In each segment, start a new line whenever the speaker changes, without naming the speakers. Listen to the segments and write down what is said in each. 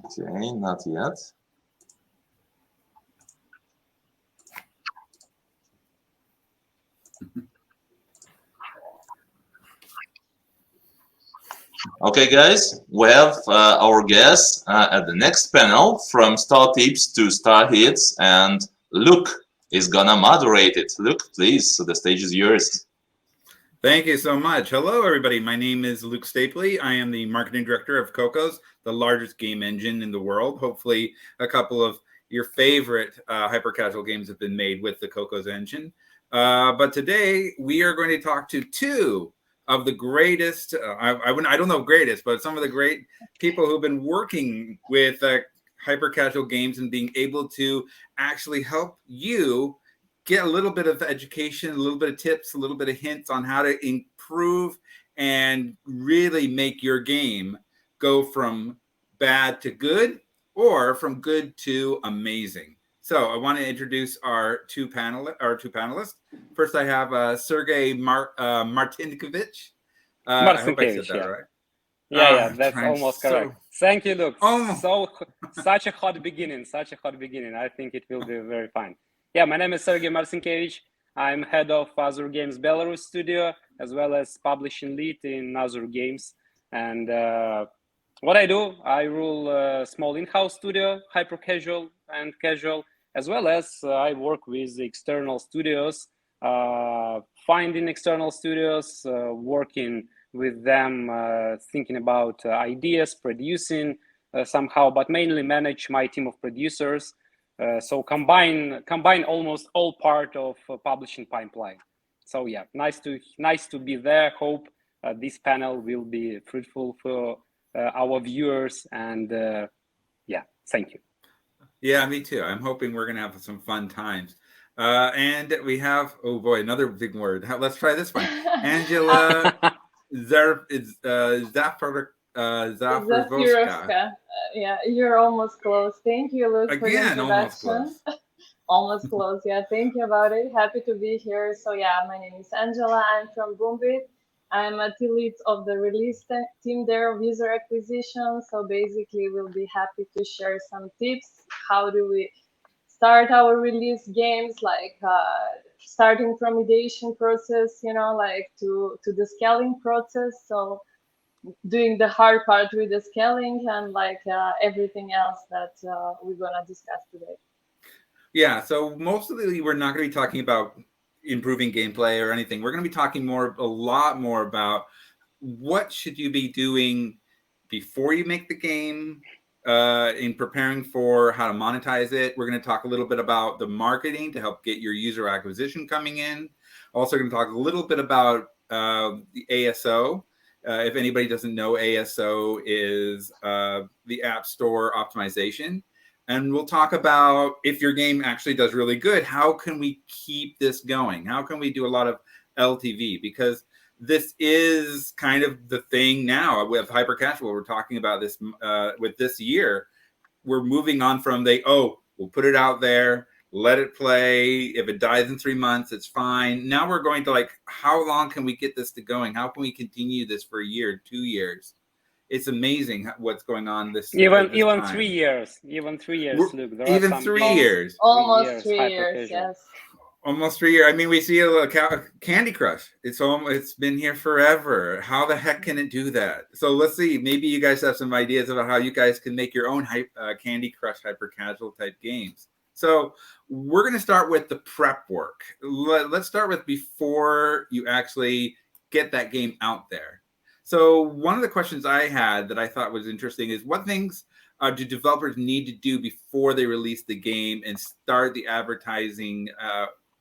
Okay, not yet. Okay, guys, we have our guests at the next panel from Star Tips to Star Hits, and Luke is gonna moderate it. Luke, please, so the stage is yours.
Thank you so much. Hello, everybody. My name is Luke Stapley. I am the marketing director of Cocos, the largest game engine in the world. Hopefully, a couple of your favorite hyper-casual games have been made with the Cocos engine. But today, we are going to talk to two of the greatest, I don't know greatest, but some of the great people who've been working with hyper-casual games and being able to actually help you get a little bit of education, a little bit of tips, a little bit of hints on how to improve and really make your game go from bad to good or from good to amazing. So I want to introduce our two panelists. First, I have Sergey Martinkevich. I hope I said that right.
Yeah, that's almost correct. Thank you, Luke. Such a hot beginning. I think it will be very fine. Yeah, my name is Sergey Martinkevich. I'm head of AzurGames Belarus studio, as well as publishing lead in AzurGames. And what I do, I rule a small in-house studio, hyper-casual and casual, as well as I work with external studios, finding external studios, working with them, thinking about ideas, producing somehow, but mainly manage my team of producers. So combine almost all part of publishing pipeline. So yeah, nice to be there. Hope this panel will be fruitful for our viewers, and yeah, thank you.
Yeah, me too. I'm hoping we're gonna have some fun times. And we have, oh boy, another big word. Let's try this one. Angela Zafirovska.
Yeah, you're almost close. Thank you, Luke, for the introduction.
Almost close.
Almost close. Yeah, thank you about it. Happy to be here. So yeah, my name is Angela. I'm from BoomBit. I'm a team lead of the release team there of user acquisition. So basically, we'll be happy to share some tips. How do we start our release games, like starting from ideation process, like to the scaling process. So doing the hard part with the scaling and like everything else that we're gonna discuss today.
Yeah, so mostly we're not going to be talking about improving gameplay or anything. We're going to be talking a lot more about what should you be doing before you make the game, in preparing for how to monetize it. We're going to talk a little bit about the marketing to help get your user acquisition coming in. Also going to talk a little bit about the ASO. If anybody doesn't know, ASO is the App Store optimization. And we'll talk about if your game actually does really good, how can we keep this going? How can we do a lot of LTV? Because this is kind of the thing now with hyper casual. We're talking about this with this year. We're moving on from we'll put it out there, let it play. If it dies in 3 months, it's fine. Now we're going to like, how long can we get this to going? How can we continue this for a year, 2 years? It's amazing what's going on this
even
time.
3 years. Even 3 years, Luke.
Even 3 years.
Almost 3 years, yes.
Almost 3 years. I mean, we see a little Candy Crush. It's been here forever. How the heck can it do that? So let's see. Maybe you guys have some ideas about how you guys can make your own Candy Crush hyper casual type games. So we're going to start with the prep work. Let's start with before you actually get that game out there. So one of the questions I had that I thought was interesting is what things do developers need to do before they release the game and start the advertising?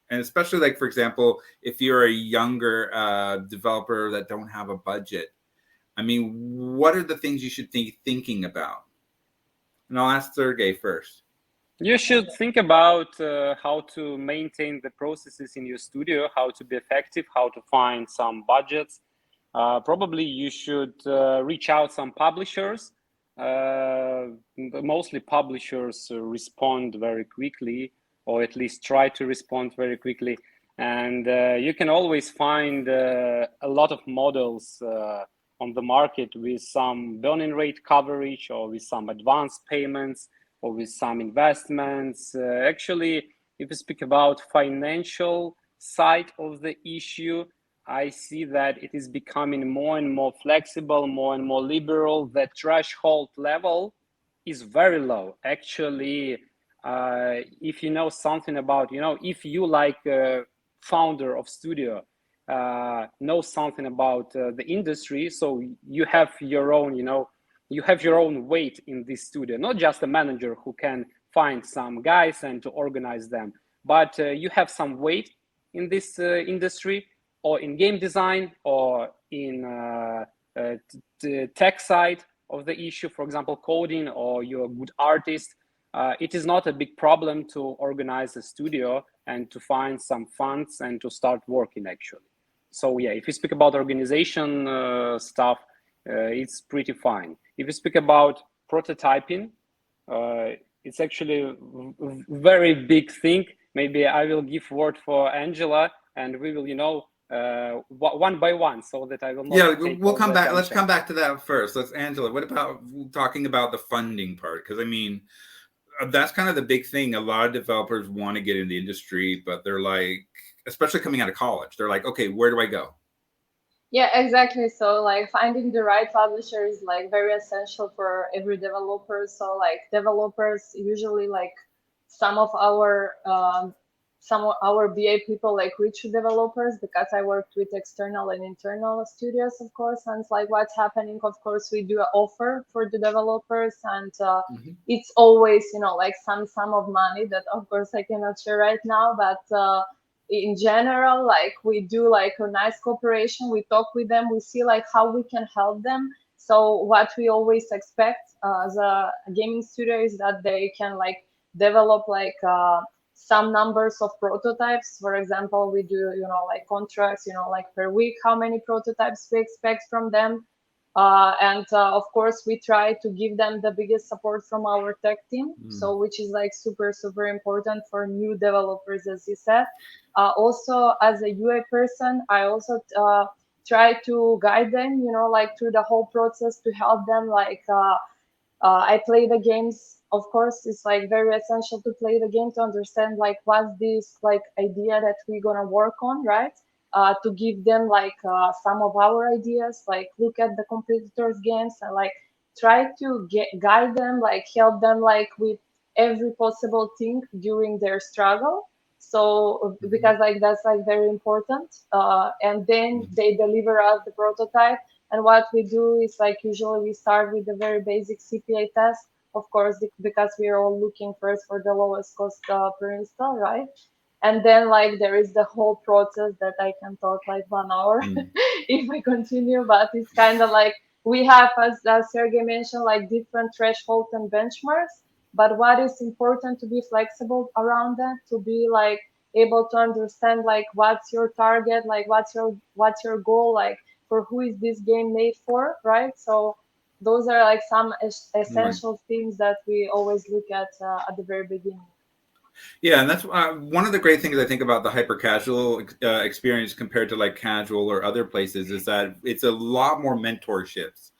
And especially like, for example, if you're a younger developer that don't have a budget, I mean, what are the things you should be thinking about? And I'll ask Sergey first.
You should think about how to maintain the processes in your studio, how to be effective, how to find some budgets. Probably you should reach out some publishers. Mostly publishers respond very quickly, or at least try to respond very quickly. And you can always find a lot of models on the market with some burn-in rate coverage or with some advance payments or with some investments. Actually, if we speak about financial side of the issue, I see that it is becoming more and more flexible, more and more liberal. The threshold level is very low. Actually, if you know something about, if you like a founder of studio, know something about the industry, so you have your own, you have your own weight in this studio, not just a manager who can find some guys and to organize them, but you have some weight in this industry, or in game design, or in the tech side of the issue, for example, coding, or you're a good artist. It is not a big problem to organize a studio and to find some funds and to start working, actually. So yeah, if you speak about organization stuff, it's pretty fine. If you speak about prototyping, it's actually a very big thing. Maybe I will give word for Angela, and we will, one by one, so that I will not.
Yeah, we'll come back. Let's come back to that first. Angela, what about talking about the funding part? Because I mean, that's kind of the big thing. A lot of developers want to get in the industry, but they're like, especially coming out of college, they're like, okay, where do I go?
Yeah, exactly. So like finding the right publisher is like very essential for every developer. So like developers usually, like some of our BA people like reach developers, because I worked with external and internal studios, of course. And it's like what's happening, of course, we do an offer for the developers, and it's always, like some sum of money that, of course, I cannot share right now, but in general, like we do like a nice cooperation. We talk with them, we see like how we can help them. So what we always expect as a gaming studio is that they can like develop like some numbers of prototypes. For example, we do, like contracts, like per week, how many prototypes we expect from them. And of course, we try to give them the biggest support from our tech team. So which is like super, super important for new developers, as you said. Also, as a UA person, I also try to guide them, like through the whole process, to help them. Like I play the games. Of course, it's like very essential to play the game to understand like what's this like idea that we're gonna work on, right? To give them like some of our ideas, like look at the competitors' games and like try to guide them, like help them like with every possible thing during their struggle. So because like that's like very important, and then they deliver us the prototype. And what we do is like usually we start with a very basic CPA test, of course, because we are all looking first for the lowest cost per install, right? And then like there is the whole process that I can talk like 1 hour if I continue, but it's kind of like we have, as Sergey mentioned, like different thresholds and benchmarks. But what is important to be flexible around that, to be like able to understand like what's your target, like what's your goal, like for who is this game made for, right? So those are like some essential things that we always look at the very beginning.
Yeah, and that's one of the great things I think about the hyper casual experience compared to like casual or other places is that it's a lot more mentorships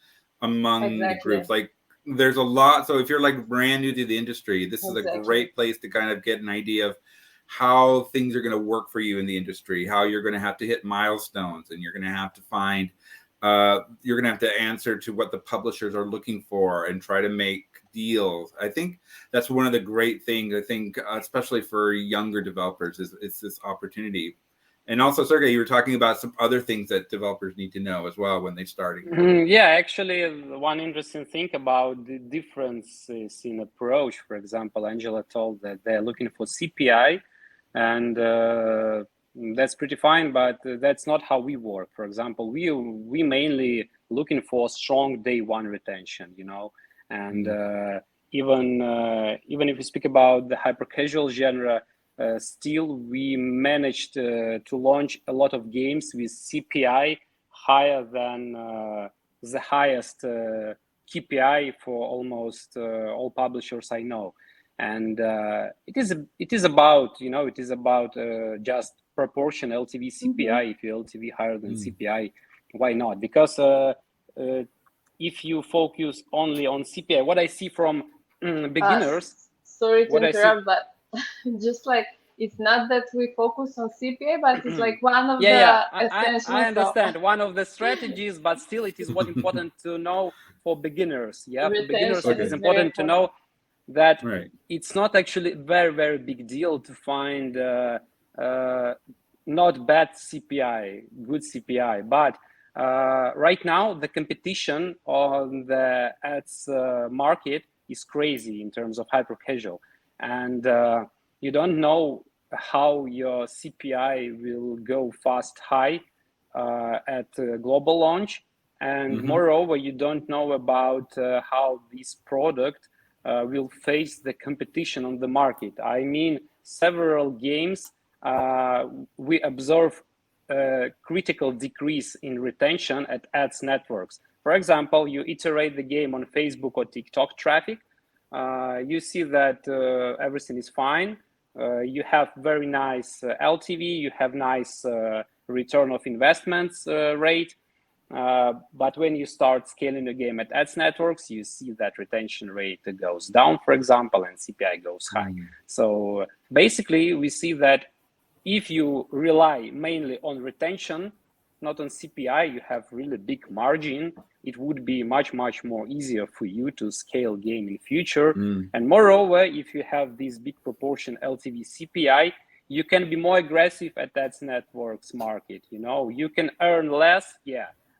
among the groups. Like there's a lot. So if you're like brand new to the industry, this is a great place to kind of get an idea of how things are going to work for you in the industry, how you're going to have to hit milestones, and you're going to have to find, you're going to have to answer to what the publishers are looking for and try to make deals. I think that's one of the great things, I think, especially for younger developers, is it's this opportunity. And also, Sergey, you were talking about some other things that developers need to know as well when they're starting.
Yeah, actually, one interesting thing about the differences in approach, for example, Angela told that they're looking for CPI, and that's pretty fine, but that's not how we work. For example, we mainly looking for strong day one retention, and even if we speak about the hyper casual genre, still we managed to launch a lot of games with CPI higher than the highest KPI for almost all publishers I know. And it is about just proportion LTV CPI. If your LTV higher than CPI, why not? Because if you focus only on CPI. What I see from beginners.
Sorry to interrupt, but just like, it's not that we focus on CPA, but it's like one of the essentials.
I understand one of the strategies, but still it is what important to know for beginners. Yeah, for beginners it is important to know that it's not actually very, very big deal to find not bad CPI, good CPI, but right now the competition on the ads market is crazy in terms of hyper casual, and you don't know how your CPI will go fast high at global launch, and moreover, you don't know about how this product will face the competition on the market. I mean, several games we observe a critical decrease in retention at ads networks. For example, you iterate the game on Facebook or TikTok traffic, you see that everything is fine. You have very nice LTV, you have nice return of investments rate, but when you start scaling the game at ads networks, you see that retention rate goes down, for example, and CPI goes high. So basically, we see that if you rely mainly on retention, not on CPI, you have really big margin. It would be much, much more easier for you to scale game in future. And moreover, if you have this big proportion LTV CPI, you can be more aggressive at that networks market. You know, you can earn less,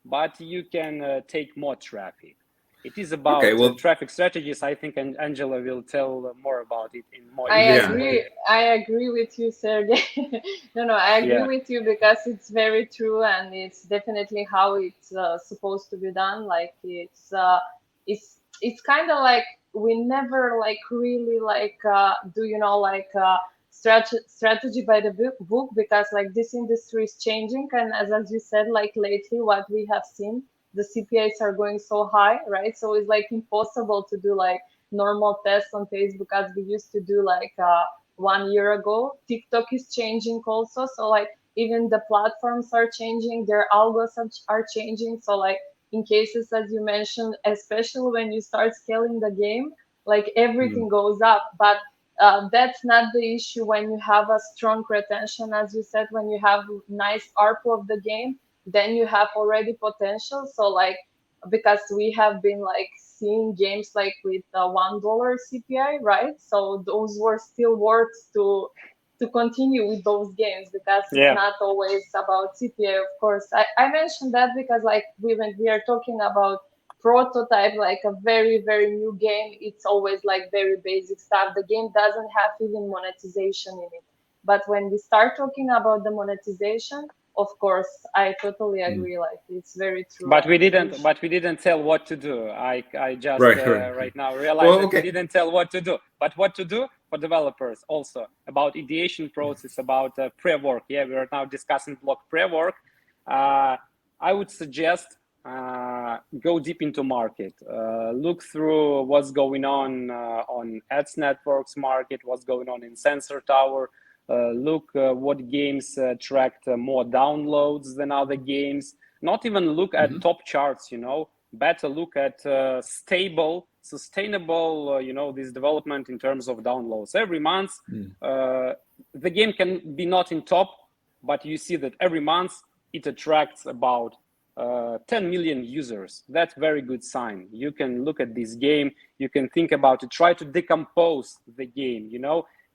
but you can take more traffic. It is about traffic strategies. I think Angela will tell more about it in more.
I agree with you, Sergey. I agree with you, because it's very true, and it's definitely how it's supposed to be done. Like it's kind of like we never like really like do strategy by the book, because like this industry is changing, and as you said, like lately what we have seen, the CPAs are going so high, right? So it's like impossible to do like normal tests on Facebook as we used to do like 1 year ago. TikTok is changing also, so like even the platforms are changing, their algos are changing. So like in cases as you mentioned, especially when you start scaling the game, like everything goes up, but that's not the issue when you have a strong retention, as you said, when you have nice ARPU of the game, then you have already potential. So like, because we have been like seeing games like with $1 CPI, right? So those were still worth to continue with those games, because it's not always about CPI, of course. I mentioned that because like when we are talking about prototype, like a very, very new game, it's always like very basic stuff. The game doesn't have even monetization in it. But when we start talking about the monetization, of course, I totally agree. Like it's very true.
But we didn't tell what to do. I just right now realized that we didn't tell what to do. But what to do for developers also, about ideation process, about pre-work. We are now discussing block pre-work. I would suggest go deep into market. Look through what's going on ads networks market, what's going on in Sensor Tower. Look what games attract more downloads than other games. Not even look at top charts, better look at stable, sustainable, this development in terms of downloads. Every month, the game can be not in top, but you see that every month it attracts about 10 million users. That's very good sign. You can look at this game, you can think about it, try to decompose the game,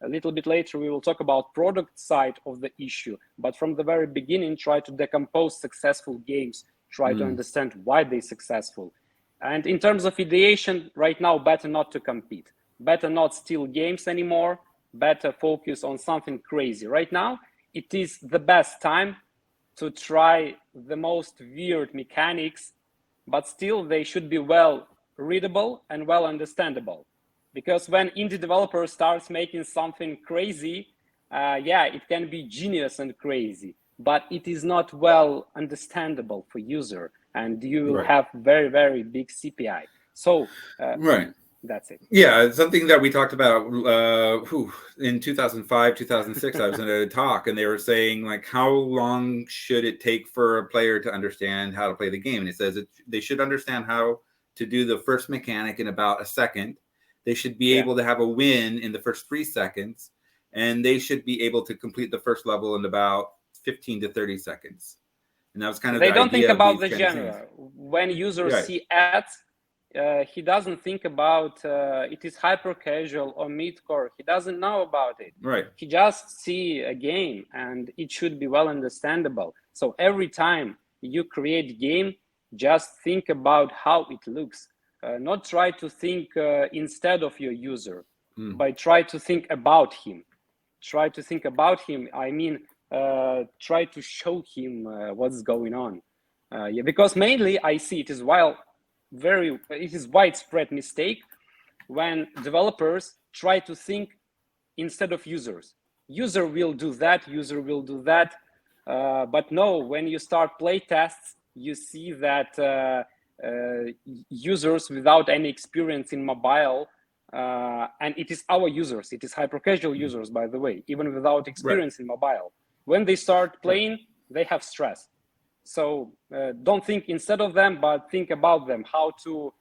A little bit later, we will talk about product side of the issue, but from the very beginning, try to decompose successful games, try to understand why they're successful. And in terms of ideation, right now, better not to compete, better not steal games anymore, better focus on something crazy. Right now, it is the best time to try the most weird mechanics, but still they should be well readable and well understandable. Because when indie developer starts making something crazy, it can be genius and crazy, but it is not well understandable for user, and you will have very, very big CPI. So That's it.
Yeah, something that we talked about in 2005, 2006. I was in a talk, and they were saying, like, how long should it take for a player to understand how to play the game? And it says they should understand how to do the first mechanic in about a second. They should be able to have a win in the first 3 seconds, and they should be able to complete the first level in about 15 to 30 seconds. And that was kind of
they
the
don't
idea
think about
of
the
these
genre. When users
Right.
see ads, he doesn't think about it is hyper casual or mid-core. He doesn't know about it.
Right.
He just see a game, and it should be well understandable. So every time you create game, just think about how it looks. Not try to think instead of your user, but try to think about him. Try to think about him. I mean, try to show him what's going on. Because mainly I see it is widespread mistake when developers try to think instead of users. User will do that, user will do that. But no, when you start play tests, you see that users without any experience in mobile, and it is our users, it is hyper casual users, by the way, even without experience in mobile. When they start playing, they have stress. So don't think instead of them, but think about them. How to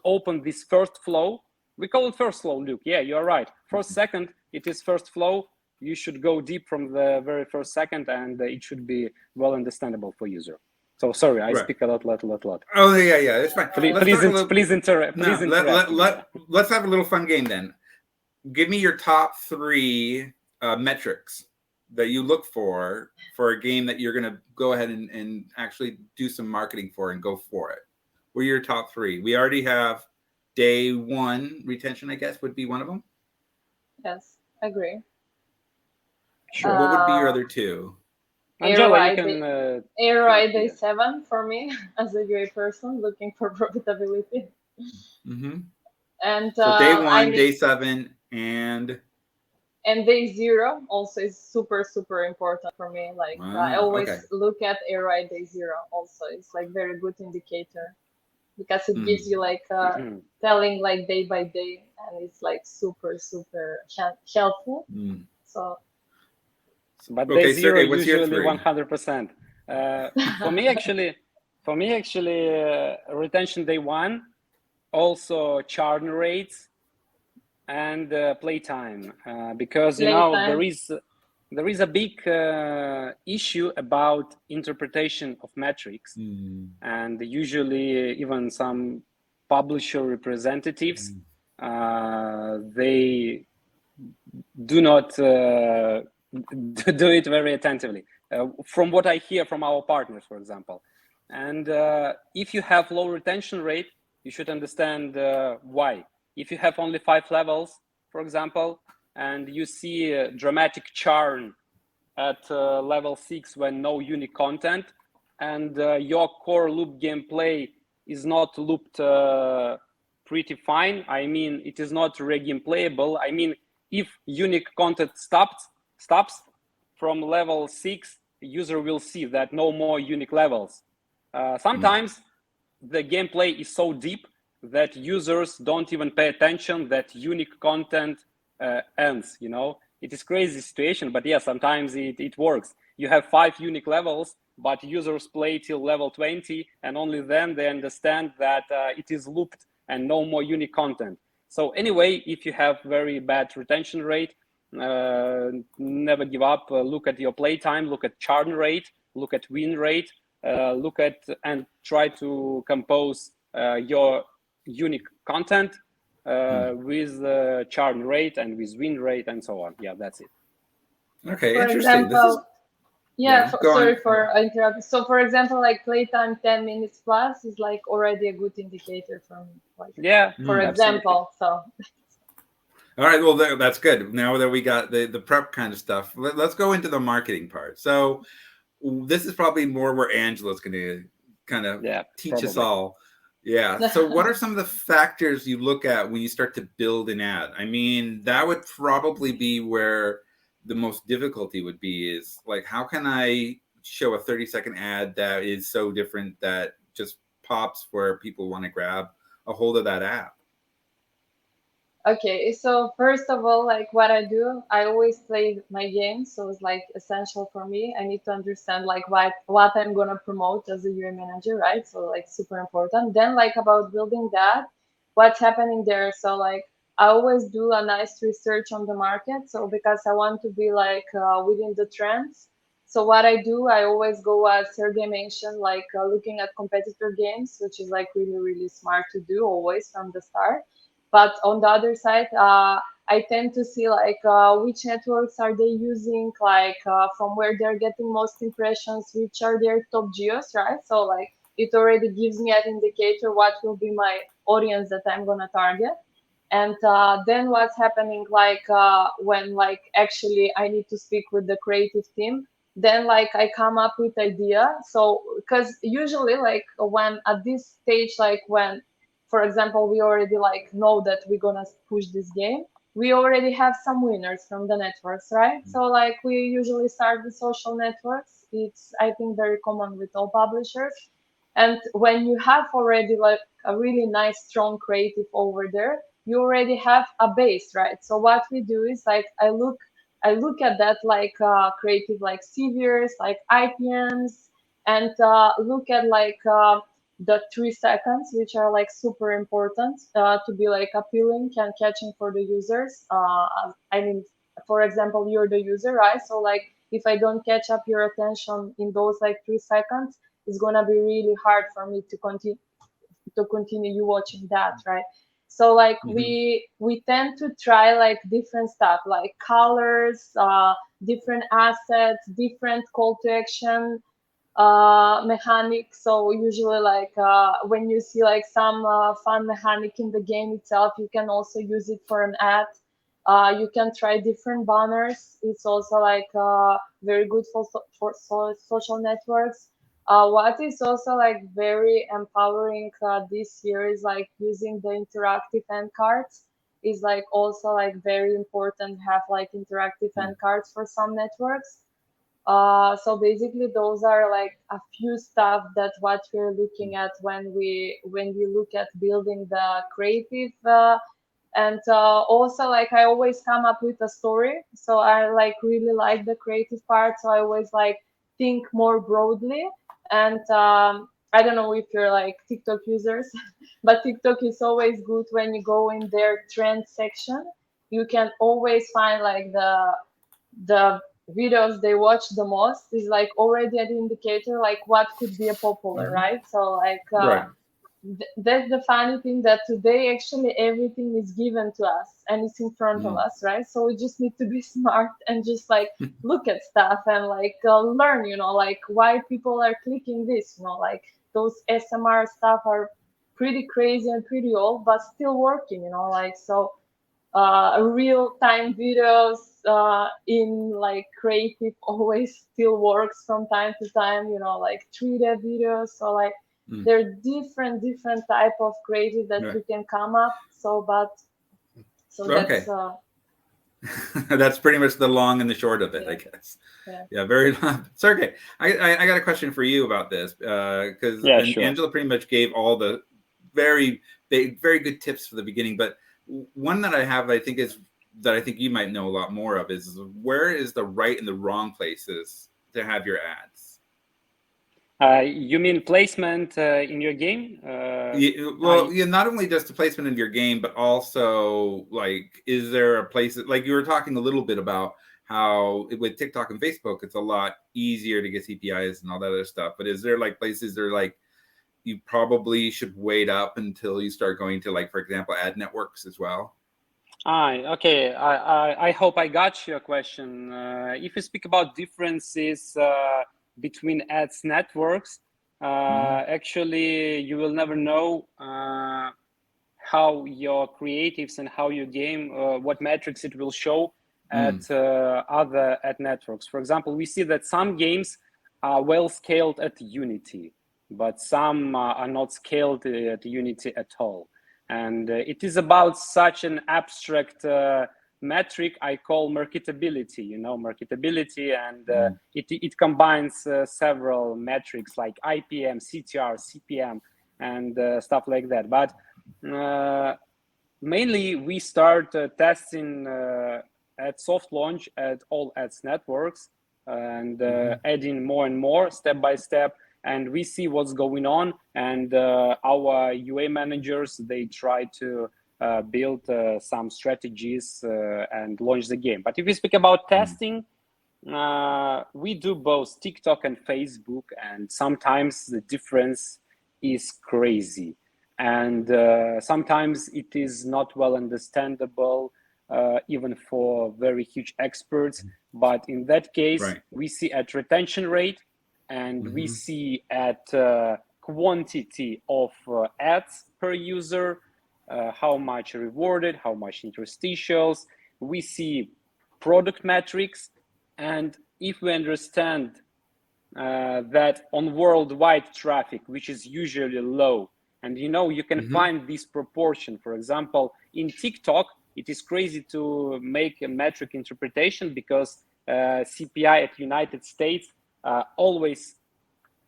open this first flow. We call it first flow, Luke. Yeah, you're right. First second, it is first flow. You should go deep from the very first second, and it should be well understandable for user. So sorry, I speak a lot.
Oh yeah, it's fine.
Please interrupt.
Let's have a little fun game then. Give me your top 3 metrics that you look for a game that you're going to go ahead and actually do some marketing for and go for it. What are your top 3? We already have day 1 retention, I guess, would be one of them.
Yes, I agree.
Sure.
What would be your other 2?
Angela, you can...
ARI day 7 for me as a UA person looking for profitability. And
so day 1, day 7, and
day 0 also is super important for me. Like I always look at ARI day 0 also. It's like very good indicator because it gives you like telling like day by day, and it's like super helpful. So
but day 0 usually 100%. For me actually retention day 1, also churn rates and playtime, because there is a big issue about interpretation of metrics, and usually even some publisher representatives they do not do it very attentively, from what I hear from our partners, for example. And if you have low retention rate, you should understand why. If you have only 5 levels, for example, and you see a dramatic churn at level 6 when no unique content, and your core loop gameplay is not looped pretty fine, I mean, it is not re-game playable. I mean, if unique content stops from level 6, the user will see that no more unique levels. Sometimes the gameplay is so deep that users don't even pay attention that unique content ends, It is crazy situation, but yeah, sometimes it works. You have 5 unique levels, but users play till level 20, and only then they understand that it is looped and no more unique content. So anyway, if you have very bad retention rate, never give up. Look at your playtime, look at churn rate, look at win rate, look at and try to compose your unique content with churn rate and with win rate and so on. Yeah, that's it.
Okay,
for
interesting.
Example, sorry for interrupting. So for example, like playtime 10 minutes plus is like already a good indicator for me. Like, for example, so.
All right, well, that's good. Now that we got the prep kind of stuff, let's go into the marketing part. So this is probably more where Angela's going to kind of teach us all. Yeah. So what are some of the factors you look at when you start to build an ad? I mean, that would probably be where the most difficulty would be, is like, how can I show a 30-second ad that is so different that just pops where people want to grab a hold of that app?
Okay, so first of all, like what I do, I always play my games, so it's like essential for me. I need to understand like what I'm gonna promote as a UA manager, right? So like super important. Then like about building that, what's happening there. So like I always do a nice research on the market. So because I want to be like within the trends. So what I do, I always go as Sergey mentioned, like looking at competitor games, which is like really really smart to do always from the start. But on the other side, I tend to see like which networks are they using, like from where they're getting most impressions, which are their top geos, right? So like it already gives me an indicator what will be my audience that I'm gonna target. And then what's happening, like when like actually I need to speak with the creative team, then like I come up with idea. So because usually like when at this stage, like when for example, we already like know that we're gonna push this game. We already have some winners from the networks, right? So like we usually start with social networks. It's I think very common with all publishers. And when you have already like a really nice strong creative over there, you already have a base, right? So what we do is like I look at that like creative like CVers, like IPMs, and look at like the 3 seconds, which are like super important to be like appealing and catching for the users. I mean, for example, you're the user, right? So like if I don't catch up your attention in those like 3 seconds, it's gonna be really hard for me to continue you watching that, right? So like we tend to try like different stuff like colors, different assets, different call to action mechanic. So usually like when you see like some fun mechanic in the game itself, you can also use it for an ad. You can try different banners. It's also like very good for social networks. What is also like very empowering this year is like using the interactive end cards is like also like very important to have like interactive end cards for some networks. So basically, those are like a few stuff that what we're looking at when we look at building the creative. And also, like I always come up with a story. So I like really like the creative part. So I always like think more broadly. And I don't know if you're like TikTok users, but TikTok is always good when you go in their trend section. You can always find like the videos they watch the most is like already an indicator like what could be a popular, right? So like
Right.
that's the funny thing that today actually everything is given to us and it's in front of us, right? So we just need to be smart and just like look at stuff and like learn, like why people are clicking this, like those SMR stuff are pretty crazy and pretty old but still working, like so real-time videos in like creative always still works from time to time, like 3D videos. So like there are different type of creative that we can come up. So
okay. That's pretty much the long and the short of it, I guess. Yeah, very long. Sergey, I got a question for you about this because
sure.
Angela pretty much gave all the very good tips for the beginning, but one that I have, I think you might know a lot more of is where is the right and the wrong places to have your ads?
You mean placement in your game?
Not only just the placement in your game, but also like, is there a place that, like you were talking a little bit about how with TikTok and Facebook, it's a lot easier to get CPIs and all that other stuff. But is there like places that are like, you probably should wait up until you start going to, like, for example, ad networks as well?
Okay. I hope I got your question. If you speak about differences between ads networks, actually, you will never know how your creatives and how your game, what metrics it will show at other ad networks. For example, we see that some games are well scaled at Unity, but some are not scaled at Unity at all. And it is about such an abstract metric I call marketability, marketability, and it combines several metrics like IPM, CTR, CPM, and stuff like that. But mainly we start testing at soft launch at all ads networks and adding more and more step by step, and we see what's going on, and our UA managers, they try to build some strategies and launch the game. But if we speak about testing, we do both TikTok and Facebook, and sometimes the difference is crazy, and sometimes it is not well understandable even for very huge experts. But in that case, we see at retention rate, and we see at quantity of ads per user, how much rewarded, how much interstitials. We see product metrics, and if we understand that on worldwide traffic, which is usually low, and you can find this proportion. For example, in TikTok, it is crazy to make a metric interpretation because CPI at United States always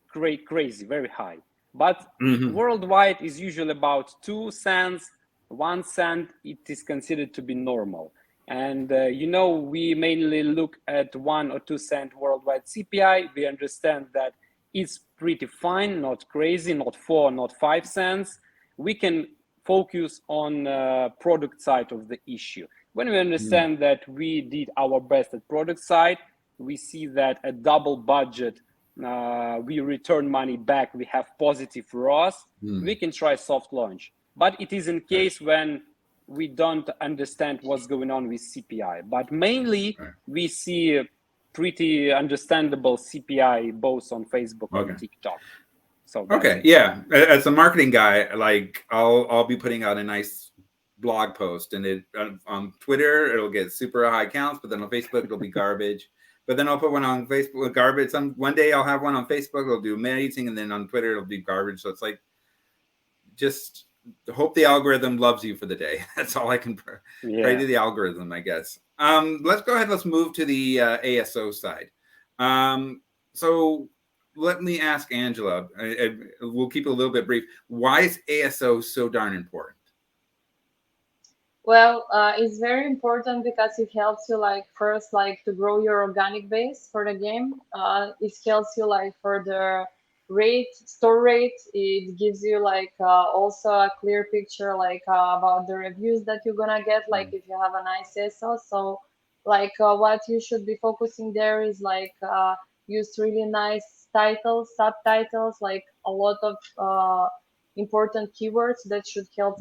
crazy, very high. But worldwide is usually about 2 cents, 1 cent. It is considered to be normal. And we mainly look at 1 or 2 cent worldwide CPI. We understand that it's pretty fine, not crazy, not 4, not 5 cents. We can focus on product side of the issue. When we understand that we did our best at product side, we see that at double budget, we return money back, we have positive ROAS, we can try soft launch. But it is in case when we don't understand what's going on with CPI. But mainly, we see a pretty understandable CPI both on Facebook and TikTok. So
as a marketing guy, like I'll be putting out a nice blog post, and it on Twitter it'll get super high counts, but then on Facebook it'll be garbage. But then I'll put one on Facebook with garbage. One day I'll have one on Facebook, it'll do amazing, and then on Twitter it'll be garbage. So it's like, just hope the algorithm loves you for the day. That's all I can pray to the algorithm, I guess. Let's go ahead. Let's move to the ASO side. So let me ask Angela. We'll keep it a little bit brief. Why is ASO so darn important?
Well, it's very important because it helps you first to grow your organic base for the game. It helps you for the store rate. It gives you also a clear picture about the reviews that you're gonna get, if you have a nice ASO. So what you should be focusing there is use really nice titles, subtitles, a lot of important keywords that should help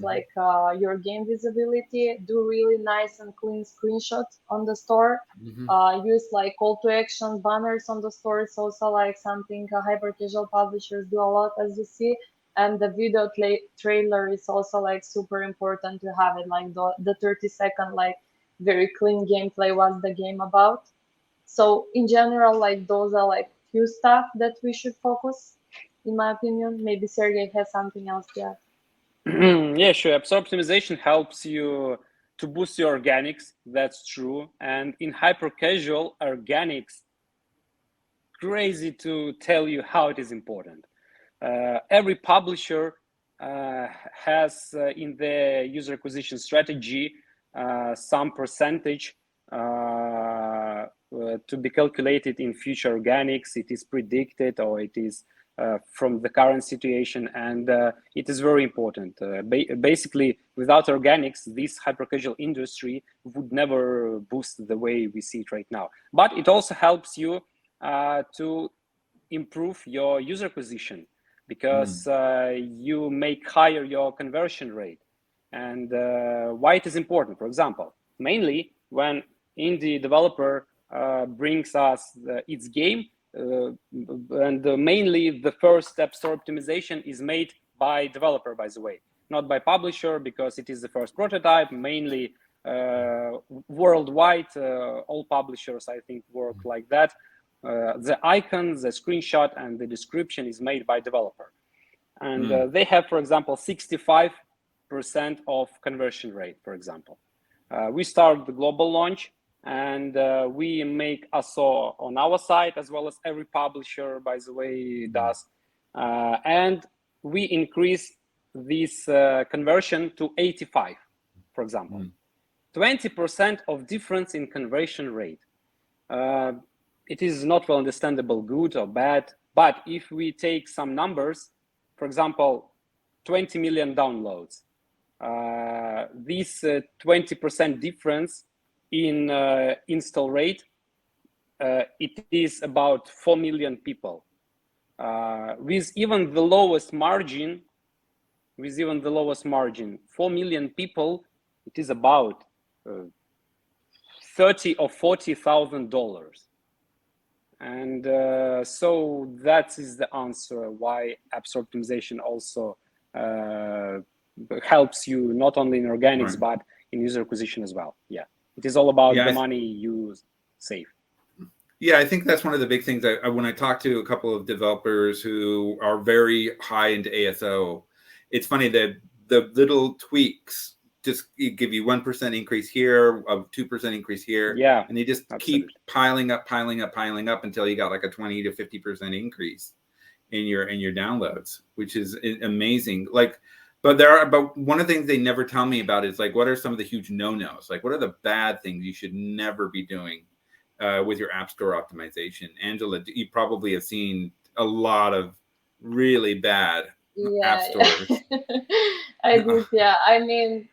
your game visibility. Do really nice and clean screenshots on the store. Use call to action banners on the store. It's also something hyper casual publishers do a lot, as you see. And the video trailer is also super important to have it, the 30-second very clean gameplay, what's the game about. So in general, those are few stuff that we should focus, in my opinion. Maybe Sergey has something else to add.
Yeah, sure. ASO optimization helps you to boost your organics. That's true. And in hyper casual, organics, crazy to tell you how it is important. Every publisher has in their user acquisition strategy some percentage to be calculated in future organics. It is predicted, or it is from the current situation, and it is very important. Basically, without organics, this hyper-casual industry would never boost the way we see it right now. But it also helps you to improve your user acquisition, because you make higher your conversion rate. And why it is important? For example, mainly when indie developer brings us its game, and mainly the first step store optimization is made by developer, by the way, not by publisher, because it is the first prototype. Mainly worldwide, all publishers, I think, work like that. The icon, the screenshot, and the description is made by developer. And they have, for example, 65% of conversion rate, for example. We start the global launch, and we make ASO on our side, as well as every publisher, by the way, does. And we increase this conversion to 85. for example. 20% of difference in conversion rate. It is not well understandable, good or bad, but if we take some numbers, for example, 20 million downloads, this 20% difference in install rate, it is about 4 million people. With even the lowest margin, 4 million people, it is about $30,000 or $40,000. And so that is the answer why app store optimization also helps you not only in organics, but in user acquisition as well. Yeah, it is all about the money you save.
Yeah, I think that's one of the big things. When I talk to a couple of developers who are very high into ASO, it's funny that the little tweaks just give you 1% increase here, a 2% increase here.
Yeah.
And they just keep piling up until you got like a 20 to 50% increase in your downloads, which is amazing. Like, but one of the things they never tell me about is like, what are some of the huge no-nos? Like, what are the bad things you should never be doing with your app store optimization? Angela, you probably have seen a lot of really bad app stores.
I did, yeah. I mean,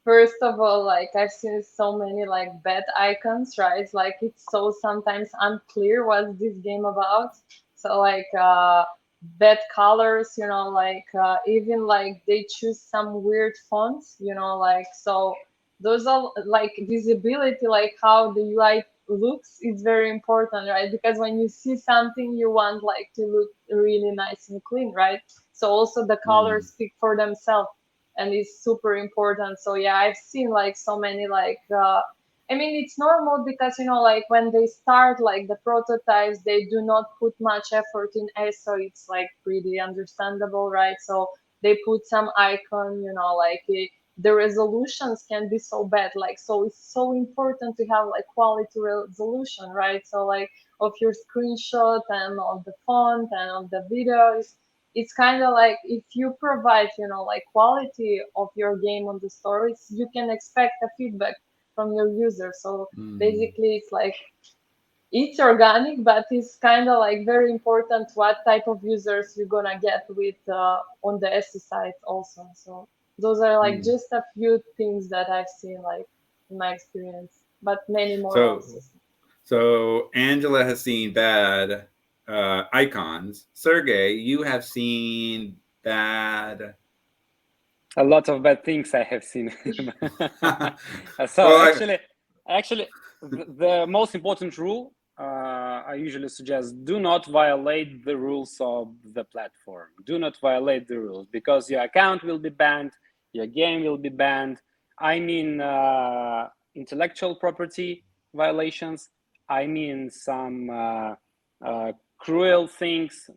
first of all, like I've seen so many like bad icons, right? Like it's so sometimes unclear what's this game about. So like bad colors, you know, like even like they choose some weird fonts, you know, like so those are like visibility, like how the UI looks is very important, right? Because when you see something, you want like to look really nice and clean, right? So also the colors speak for themselves, and it's super important. So yeah, I've seen like so many like I mean, it's normal because, you know, like when they start like the prototypes, they do not put much effort in so it's like pretty understandable, right? So they put some icon, you know, like the resolutions can be so bad, like, so it's so important to have like quality resolution, right? So like of your screenshot and of the font and of the videos, it's kind of like if you provide, you know, like quality of your game on the stories, you can expect a feedback from your user. So basically it's like it's organic, but it's kind of like very important what type of users you're gonna get with on the SE side also. So those are like just a few things that I've seen like in my experience, but many more also.
So Angela has seen bad icons. Sergey, you have seen bad.
A lot of bad things I have seen. So well, actually, the most important rule I usually suggest: do not violate the rules of the platform. Do not violate the rules, because your account will be banned, your game will be banned. I mean, intellectual property violations. I mean, some cruel things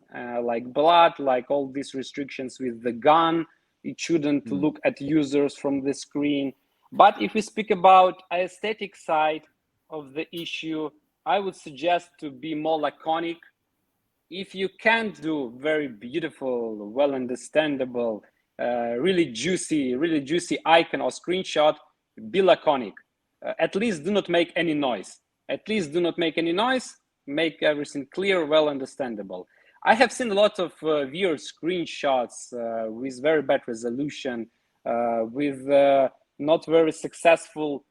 like blood, like all these restrictions with the gun. It shouldn't look at users from the screen. But if we speak about aesthetic side of the issue, I would suggest to be more laconic. If you can't do very beautiful, well understandable, really juicy icon or screenshot, be laconic. At least do not make any noise. Make everything clear, well understandable. I have seen a lot of weird screenshots with very bad resolution, with not very successful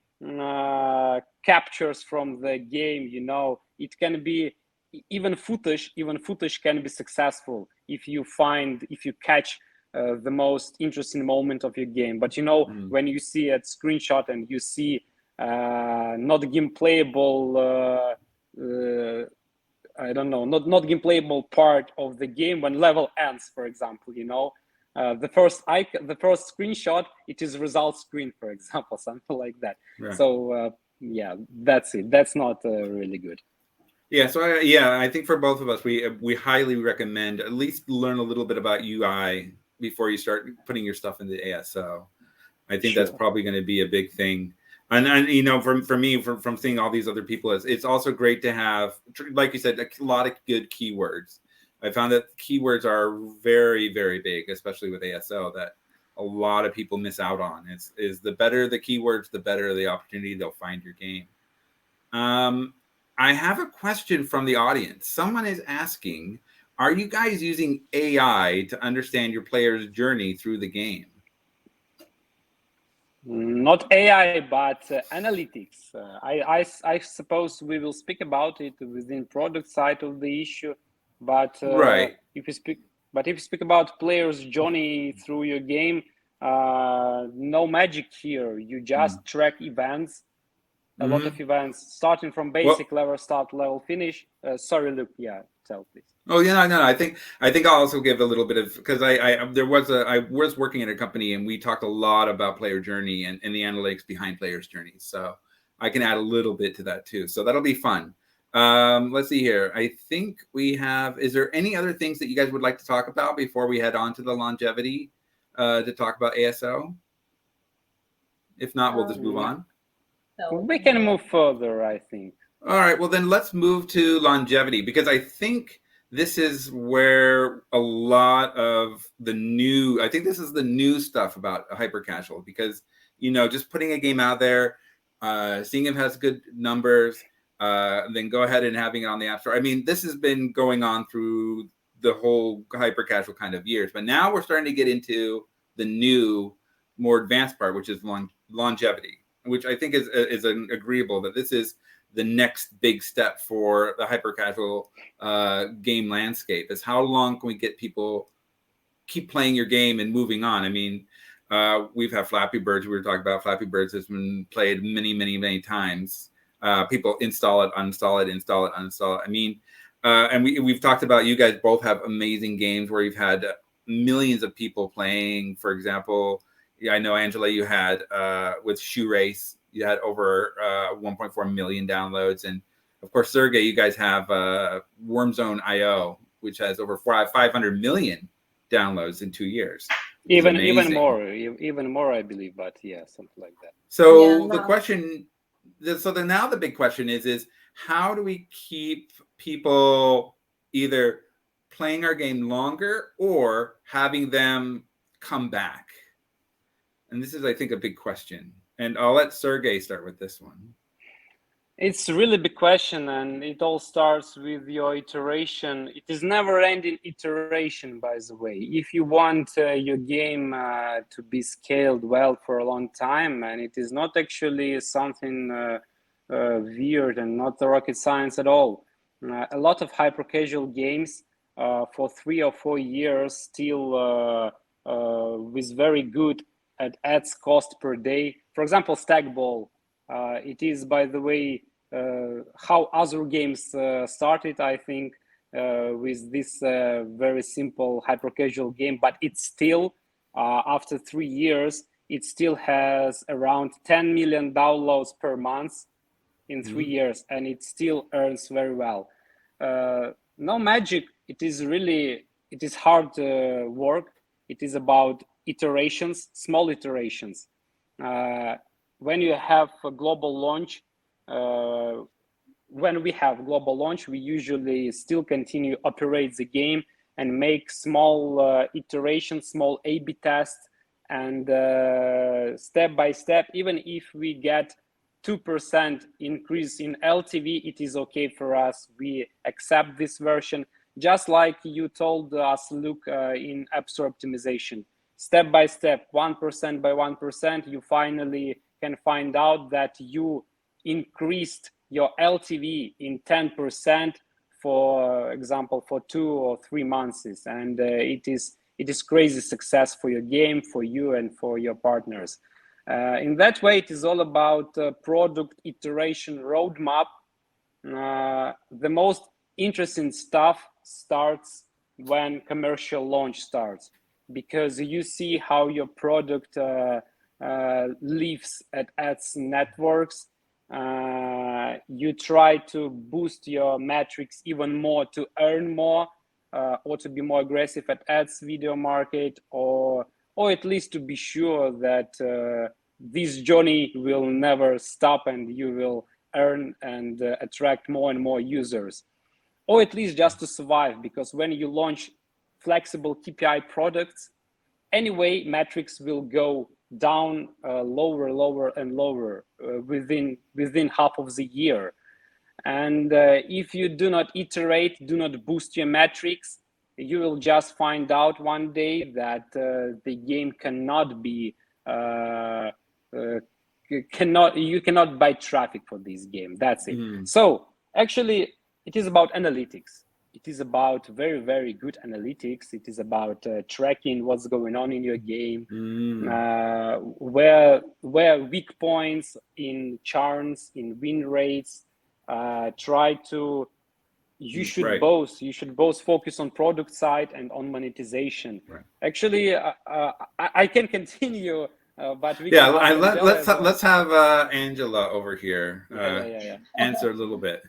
captures from the game. You know, it can be even footage can be successful if you catch the most interesting moment of your game. But you know, when you see a screenshot and you see not game playable. I don't know, not game playable part of the game when level ends, for example, you know, the first screenshot, it is result screen, for example, something like that. Right. So yeah, that's it. That's not really good.
Yeah. So I think for both of us, we highly recommend at least learn a little bit about UI before you start putting your stuff into ASO. I think that's probably going to be a big thing. And you know, for me, from seeing all these other people, it's also great to have, like you said, a lot of good keywords. I found that keywords are very, very big, especially with ASO. That a lot of people miss out on. Is the better the keywords, the better the opportunity they'll find your game. I have a question from the audience. Someone is asking, are you guys using AI to understand your player's journey through the game?
Not AI, but analytics. I suppose we will speak about it within product side of the issue. But
right.
If you speak about players' journey through your game, no magic here. You just track events, a lot of events, starting from basic level, start, level, finish. Sorry, Luke. Yeah, tell please.
Oh yeah, no. I think I'll also give a little bit of, because I was working at a company and we talked a lot about player journey and the analytics behind players' journeys. So I can add a little bit to that too. So that'll be fun. Let's see here. I think we have. Is there any other things that you guys would like to talk about before we head on to the longevity to talk about ASO? If not, we'll just move on.
We can move further, I think.
All right. Well, then let's move to longevity, because I think this is where a lot of the new, I think this is the new stuff about hyper casual, because, you know, just putting a game out there, seeing if it has good numbers, then go ahead and having it on the App Store. I mean, this has been going on through the whole hyper casual kind of years, but now we're starting to get into the new, more advanced part, which is longevity, which I think is an agreeable that this is the next big step for the hyper casual game landscape. Is how long can we get people keep playing your game and moving on? I mean, we've had Flappy Birds. We were talking about Flappy Birds has been played many times. People install it, uninstall it, install it, uninstall it. I mean, and we've talked about, you guys both have amazing games where you've had millions of people playing. For example, I know, Angela, you had with Shoe Race, you had over 1.4 million downloads. And of course, Sergey, you guys have WormZone.io, which has over 500 million downloads in 2 years.
Even more, I believe, but yeah, something like that.
So the question, now the big question is how do we keep people either playing our game longer or having them come back? And this is, I think, a big question. And I'll let Sergey start with this one.
It's a really big question, and it all starts with your iteration. It is never-ending iteration, by the way. If you want your game to be scaled well for a long time, and it is not actually something weird and not rocket science at all. A lot of hyper-casual games for 3 or 4 years still with very good at ads cost per day. For example, Stackball. It is, by the way, how AzurGames started, I think, with this very simple hyper-casual game, but it's still, after 3 years, it still has around 10 million downloads per month in 3 years, and it still earns very well. No magic. It is hard work. It is about iterations, small iterations. When you have a global launch, we usually still continue operate the game and make small iterations, small A/B tests, and step by step. Even if we get 2% increase in LTV, it is okay for us. We accept this version, just like you told us, Luke, in App Store optimization. Step by step, 1% by 1%, you finally can find out that you increased your LTV in 10%, for example, for 2 or 3 months. And it is crazy success for your game, for you, and for your partners. In that way, it is all about product iteration roadmap. The most interesting stuff starts when commercial launch starts, because you see how your product lives at ads networks. You try to boost your metrics even more to earn more, or to be more aggressive at ads video market, or at least to be sure that this journey will never stop and you will earn and attract more and more users, or at least just to survive. Because when you launch flexible KPI products, anyway, metrics will go down lower and lower within half of the year. And if you do not iterate, do not boost your metrics, you will just find out one day that the game cannot be you cannot buy traffic for this game. That's it. So actually, it is about analytics. It is about very, very good analytics. It is about tracking what's going on in your game, where weak points in churns, in win rates. You should both focus on product side and on monetization. Right. Actually, I can continue, but
let's have Angela over here answer a little bit.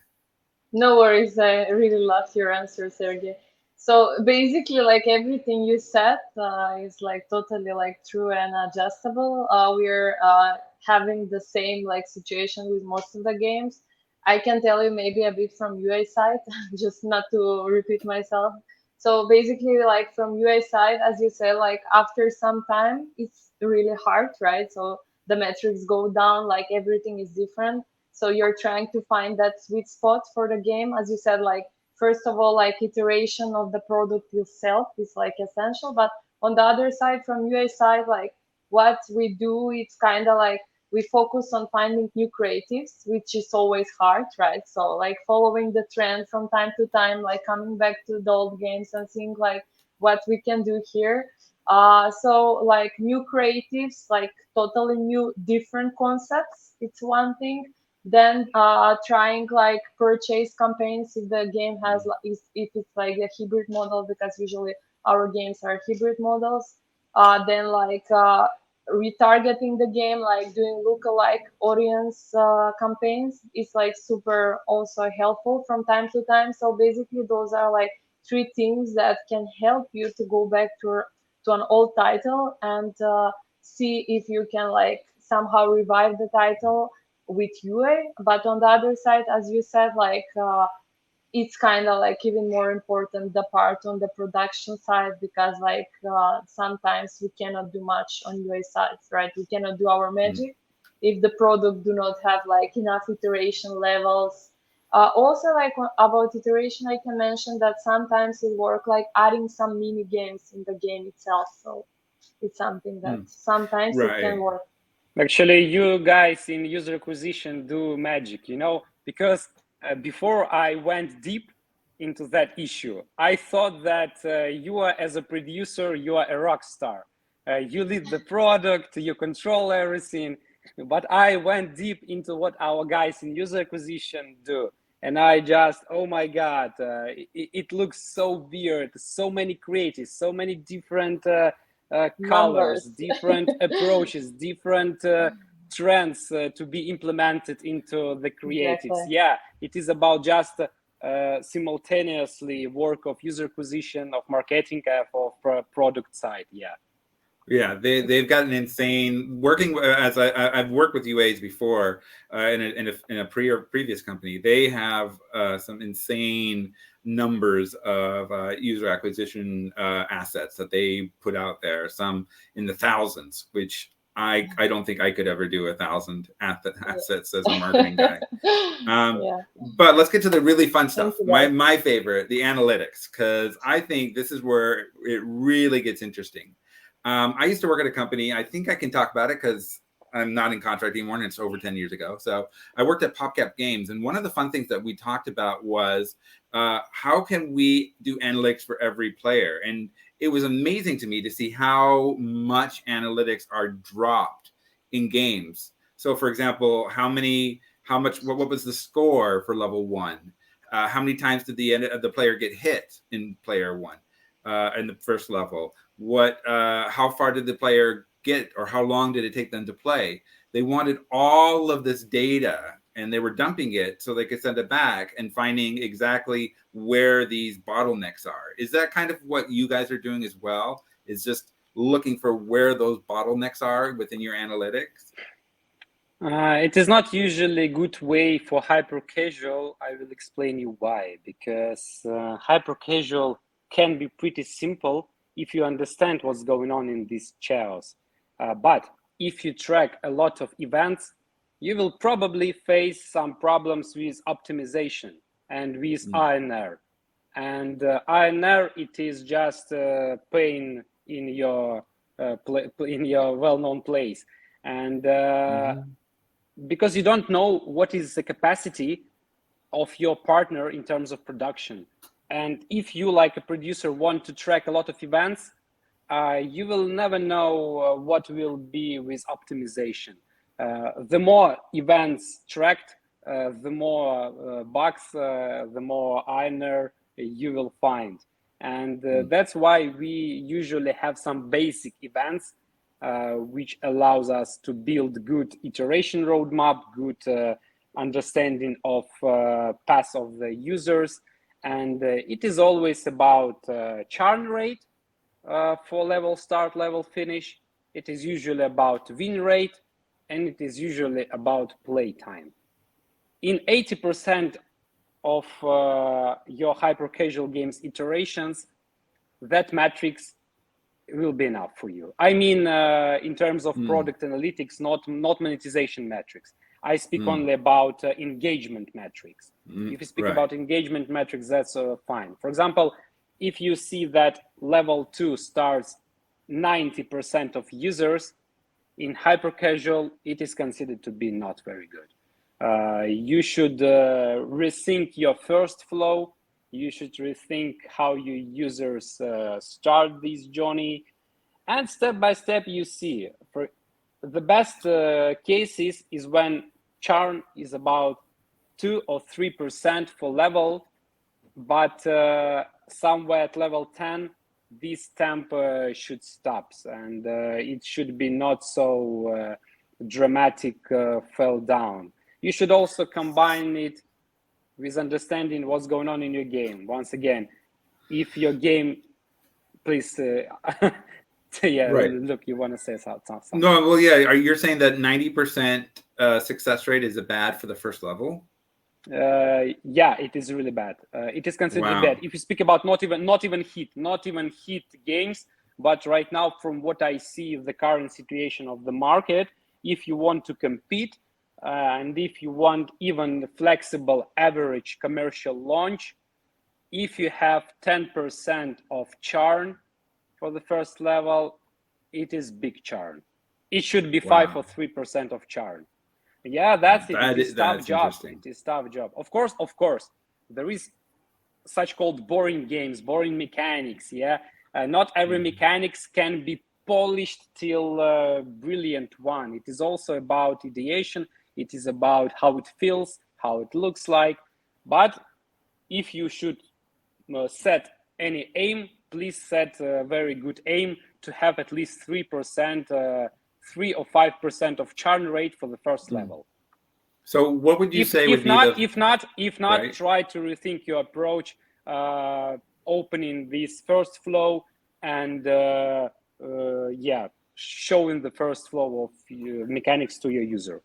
No worries. I really loved your answer, Sergey. So basically, like everything you said is like totally like true and adjustable. We're having the same like situation with most of the games. I can tell you maybe a bit from UI side, just not to repeat myself. So basically, like from UI side, as you said, like after some time, it's really hard, right? So the metrics go down, like everything is different. So you're trying to find that sweet spot for the game. As you said, like, first of all, like iteration of the product itself is like essential. But on the other side, from UI side, like what we do, it's kind of like we focus on finding new creatives, which is always hard, right? So like following the trend from time to time, like coming back to the old games and seeing like what we can do here. So like new creatives, like totally new, different concepts. It's one thing. Then trying like purchase campaigns if the game has, if it's like a hybrid model, because usually our games are hybrid models. Then like retargeting the game, like doing lookalike audience campaigns is like super also helpful from time to time. So basically those are like three things that can help you to go back to an old title and see if you can like somehow revive the title with UA. But on the other side, as you said, like it's kind of like even more important the part on the production side, because like sometimes we cannot do much on UA sides, right? We cannot do our magic if the product do not have like enough iteration levels. Also, like about iteration, I can mention that sometimes it works like adding some mini games in the game itself. So it's something that sometimes it can work.
Actually, you guys in user acquisition do magic, you know, because before I went deep into that issue, I thought that you are, as a producer, you are a rock star. You lead the product, you control everything. But I went deep into what our guys in user acquisition do. And I just, oh my God, it looks so weird. So many creatives, so many different colors, different approaches, different trends to be implemented into the creatives. Exactly. Yeah, it is about just simultaneously work of user acquisition, of marketing, of product side. Yeah.
Yeah, they've got an insane working as I've worked with UAs before in a previous company. They have some insane numbers of user acquisition assets that they put out there, some in the thousands, which I don't think I could ever do 1,000 assets as a marketing guy. But let's get to the really fun stuff. My favorite, the analytics, because I think this is where it really gets interesting. I used to work at a company. I think I can talk about it because I'm not in contract anymore, and it's over 10 years ago. So I worked at PopCap Games, and one of the fun things that we talked about was how can we do analytics for every player? And it was amazing to me to see how much analytics are dropped in games. So, for example, what was the score for level 1? How many times did the player get hit in player 1 in the first level? How far did the player get, or how long did it take them to play? They wanted all of this data, and they were dumping it so they could send it back and finding exactly where these bottlenecks are. Is that kind of what you guys are doing as well? Is just looking for where those bottlenecks are within your analytics?
It is not usually a good way for hyper casual. I will explain you why. Because hyper casual can be pretty simple. if you understand what's going on in this chaos. But if you track a lot of events, you will probably face some problems with optimization and with INR. And INR, it is just pain in your well-known place. And because you don't know what is the capacity of your partner in terms of production. And if you, like a producer, want to track a lot of events, you will never know what will be with optimization. The more events tracked, the more bugs, the more INR you will find. And that's why we usually have some basic events, which allows us to build good iteration roadmap, good understanding of path of the users. And it is always about churn rate for level start, level finish. It is usually about win rate, and it is usually about play time. In 80% of your hyper-casual games iterations, that matrix will be enough for you. I mean, in terms of product analytics, not monetization metrics. I speak only about engagement metrics. If you speak about engagement metrics, that's fine. For example, if you see that level 2 starts 90% of users, in hyper-casual, it is considered to be not very good. You should rethink your first flow. You should rethink how your users start this journey. And step by step, you see. For the best cases is when churn is about 2 or 3% for level, but somewhere at level 10, this temp should stop, and it should be not so dramatic fell down. You should also combine it with understanding what's going on in your game. Once again, if your game, please, Look, you want to say something?
No, well, yeah, you're saying that 90% success rate is bad for the first level?
Yeah, it is really bad. It is considered bad. If you speak about not even hit games, but right now, from what I see, the current situation of the market, if you want to compete and if you want even flexible average commercial launch, if you have 10% of churn for the first level, it is big churn. It should be 5 or 3% of churn. Yeah, that's it. It is tough job. It is tough job. Of course, there is such called boring games, boring mechanics. Yeah, not every mechanics can be polished till brilliant one. It is also about ideation. It is about how it feels, how it looks like. But if you should set any aim, please set a very good aim to have at least 3%. 3 or 5% of churn rate for the first level.
So what would you say would be
if not, right? Try to rethink your approach, opening this first flow and showing the first flow of mechanics to your user.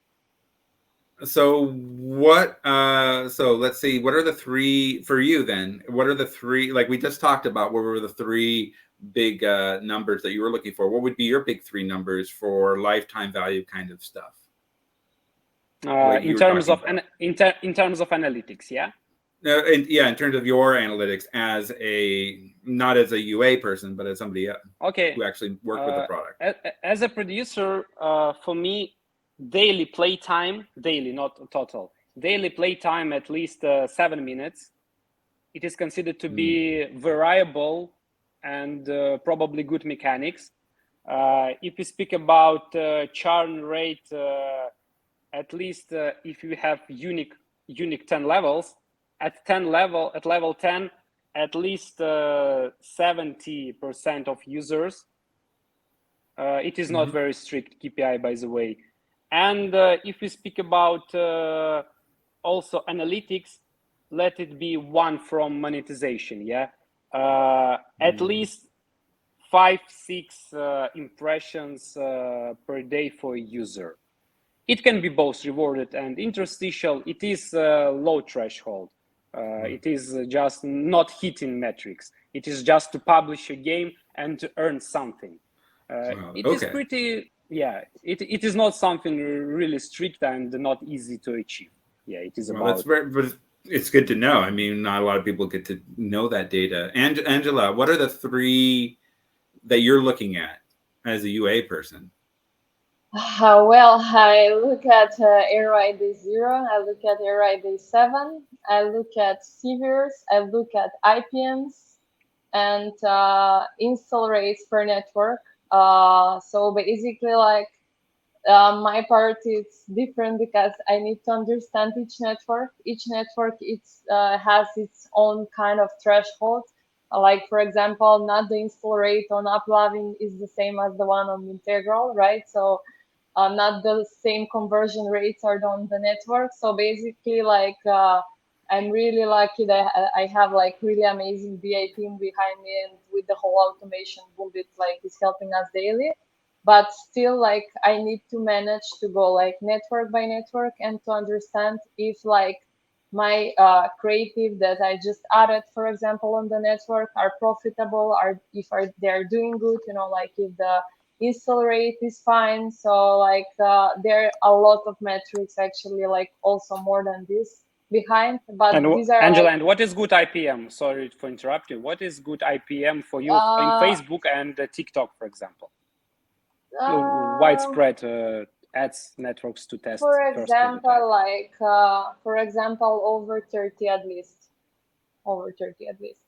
So what? So let's see. What are the three for you then? What are the three? Like we just talked about, what were the three big numbers that you were looking for? What would be your big three numbers for lifetime value kind of stuff?
In terms of analytics, yeah.
In terms of your analytics as not as a UA person, but as somebody who actually worked with the product.
As a producer, for me, daily play time, not total, daily play time at least 7 minutes. It is considered to be variable and probably good mechanics. If you speak about churn rate, at least if you have unique 10 levels, at level 10, at least 70% of users. It is not very strict KPI, by the way. And if we speak about also analytics, let it be one from monetization, yeah. At least 5-6 impressions per day for a user. It can be both rewarded and interstitial. It is low threshold. It is just not hitting metrics. It is just to publish a game and to earn something.
Wow.
It is pretty, it is not something really strict and not easy to achieve. Yeah, it is about.
But it's good to know. I mean, not a lot of people get to know that data. And Angela, what are the 3 that you're looking at as a UA person?
Well, I look at ROI Day 0, I look at ROI Day 7, I look at CVers, I look at IPMs, and install rates per network. So basically, like, my part is different because I need to understand each network. Each network has its own kind of threshold. Like, for example, not the install rate on Uploving is the same as the one on Integral, right? So not the same conversion rates are on the network. So basically, like, I'm really lucky that I have like really amazing BI team behind me, and with the whole automation, BoomBit like is helping us daily. But still, like, I need to manage to go like network by network and to understand if like my creative that I just added, for example, on the network are profitable, they're doing good, you know, like if the install rate is fine. So like there are a lot of metrics actually, like also more than this behind, but these are
Angela,
like,
and what is good IPM? Sorry for interrupting. What is good IPM for you in Facebook and TikTok, for example? Widespread ads networks to test.
For example, like for example, over 30 at least. Over 30 at least.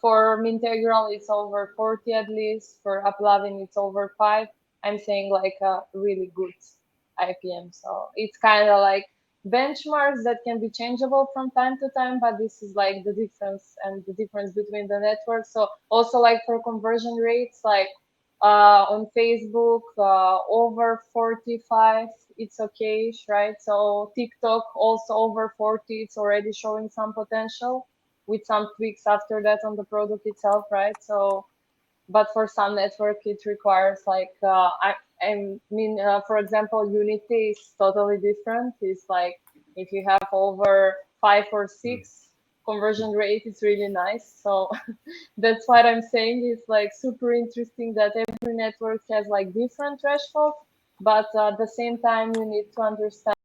For Mintegral, it's over 40 at least. For Uploving, it's over 5. I'm saying like a really good IPM. So it's kind of like benchmarks that can be changeable from time to time, but this is like the difference and the difference between the networks. So also like for conversion rates, like on Facebook, over 45, it's okay, right? So TikTok also over 40, it's already showing some potential, with some tweaks after that on the product itself, right? So, but for some network, it requires like, I mean, for example, Unity is totally different. It's like, if you have over 5 or 6 conversion rate, it's really nice. So that's what I'm saying. It's like super interesting that every network has like different thresholds, but at the same time, you need to understand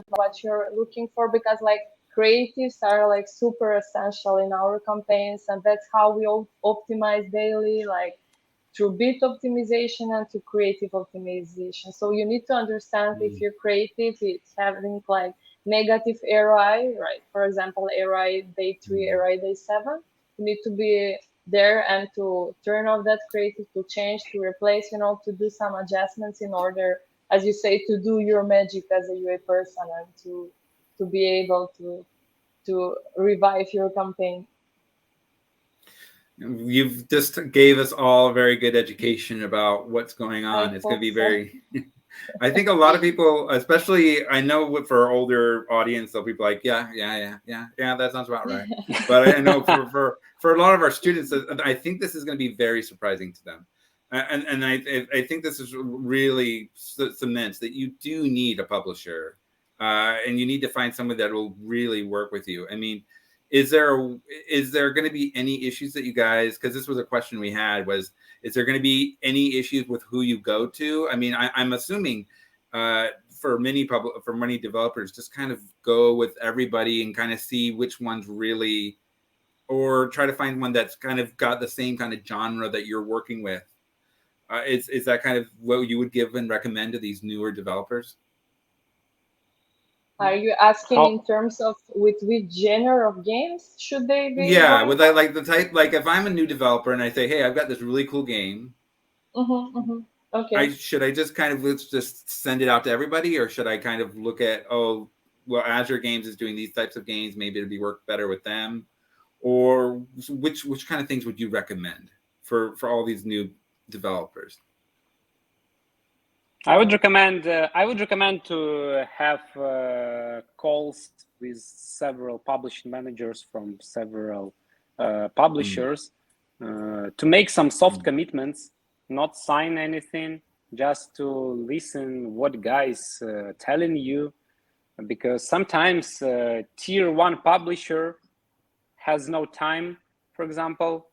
what you're looking for, because like creatives are like super essential in our campaigns, and that's how we optimize daily, like through bit optimization and to creative optimization. So you need to understand if your creative is having like negative ROI, right? For example, ROI Day 3, ROI Day 7, you need to be there and to turn off that creative, to change, to replace, you know, to do some adjustments in order, as you say, to do your magic as a UA person and to be able to revive your campaign.
You've just gave us all a very good education about what's going on. It's going to be very, I think a lot of people, especially, I know for our older audience, they'll be like, yeah, that sounds about right. But I know for a lot of our students, I think this is going to be very surprising to them. And I think this is really cements that you do need a publisher, and you need to find someone that will really work with you. I mean, is there going to be any issues that you guys, because this was a question we had, was, is there going to be any issues with who you go to? I mean, I'm assuming for many developers, just kind of go with everybody and kind of see which one's really, or try to find one that's kind of got the same kind of genre that you're working with. Is that kind of what you would give and recommend to these newer developers?
Are you asking in terms of with which genre of games should they be?
Yeah, with like the type, like if I'm a new developer and I say, hey, I've got this really cool game.
Okay.
Should I just kind of, let's just send it out to everybody, or should I kind of look at, oh, well, AzurGames is doing these types of games, maybe it'd be work better with them, or which kind of things would you recommend for all these new developers?
I would recommend to have calls with several publishing managers from several publishers to make some soft commitments, not sign anything, just to listen what guys telling you, because sometimes tier 1 publisher has no time, for example,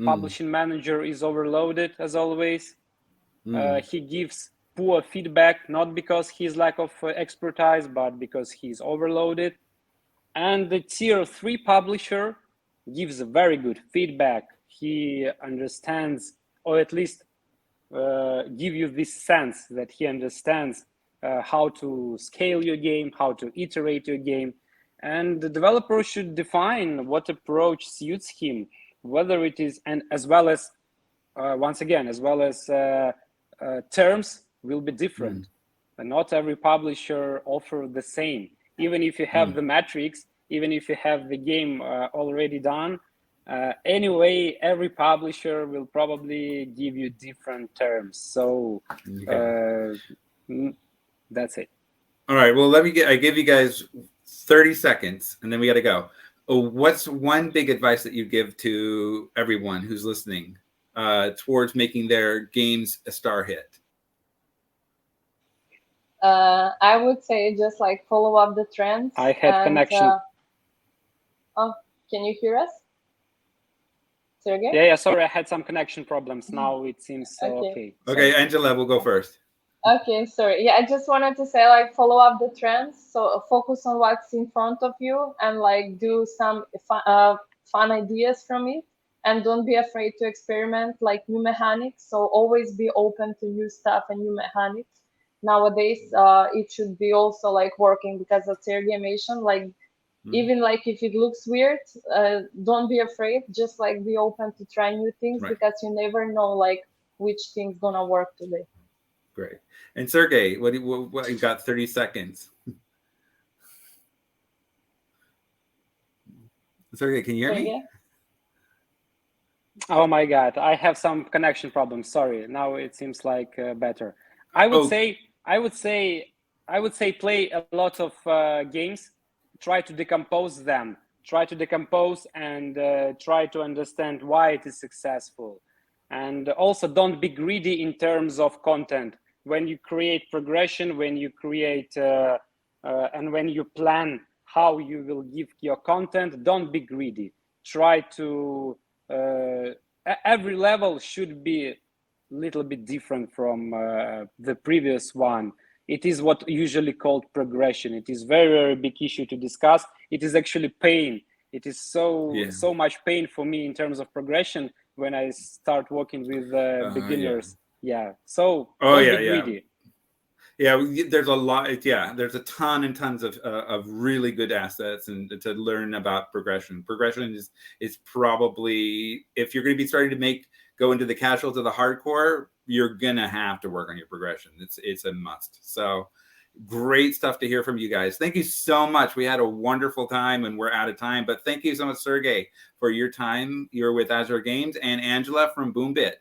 Publishing manager is overloaded as always. He gives poor feedback, not because he's lack of expertise, but because he's overloaded. And the tier 3 publisher gives very good feedback. He understands, or at least give you this sense that he understands how to scale your game, how to iterate your game. And the developer should define what approach suits him, whether it is, and as well as, once again, as well as terms will be different. And not every publisher offers the same. Even if you have the metrics, even if you have the game already done, anyway, every publisher will probably give you different terms. So that's it.
All right. Well, I give you guys 30 seconds and then we got to go. What's one big advice that you give to everyone who's listening towards making their games a star hit?
I would say just like follow up the trends.
I had connection.
Oh, can you hear us, Sergey?
Yeah, sorry, I had some connection problems. Now it seems okay.
Okay, Angela, we'll go first.
Okay, sorry. Yeah, I just wanted to say like follow up the trends. So focus on what's in front of you and like do some fun ideas from it. And don't be afraid to experiment like new mechanics. So always be open to new stuff and new mechanics. Nowadays, it should be also like working because as Sergey mentioned, like even like if it looks weird, don't be afraid. Just like be open to try new things because you never know like which thing's gonna work today.
Great. And Sergey, what you got 30 seconds. Sergey, can you hear me?
Oh my God, I have some connection problems. Sorry. Now it seems like better. I would say play a lot of games, try to decompose them, and try to understand why it is successful. And also don't be greedy in terms of content. When you create progression, when you create and when you plan how you will give your content, don't be greedy. Try to, every level should be a little bit different from the previous one. It is what usually called progression. It is very, very big issue to discuss. It is actually pain. It is so much pain for me in terms of progression when I start working with beginners. So don't be greedy.
Yeah, there's a lot. Yeah, there's a ton and tons of really good assets and to learn about progression. Progression is probably, if you're going to be starting to go into the casual to the hardcore, you're gonna have to work on your progression. It's a must. So great stuff to hear from you guys. Thank you so much. We had a wonderful time and we're out of time, but thank you so much, Sergey, for your time. You're with AzurGames, and Angela from BoomBit.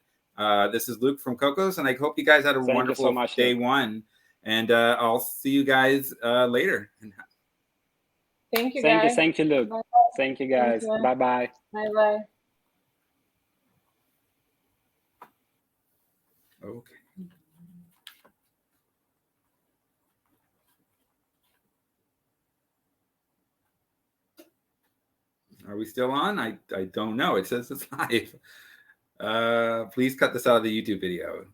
This is Luke from Cocos, and I hope you guys had a wonderful day one. And I'll see you guys later.
Thank you, guys.
Thank you, Luke. Bye. Thank you, guys. Bye-bye.
Bye-bye.
Okay. Are we still on? I don't know. It says it's live. Please cut this out of the YouTube video.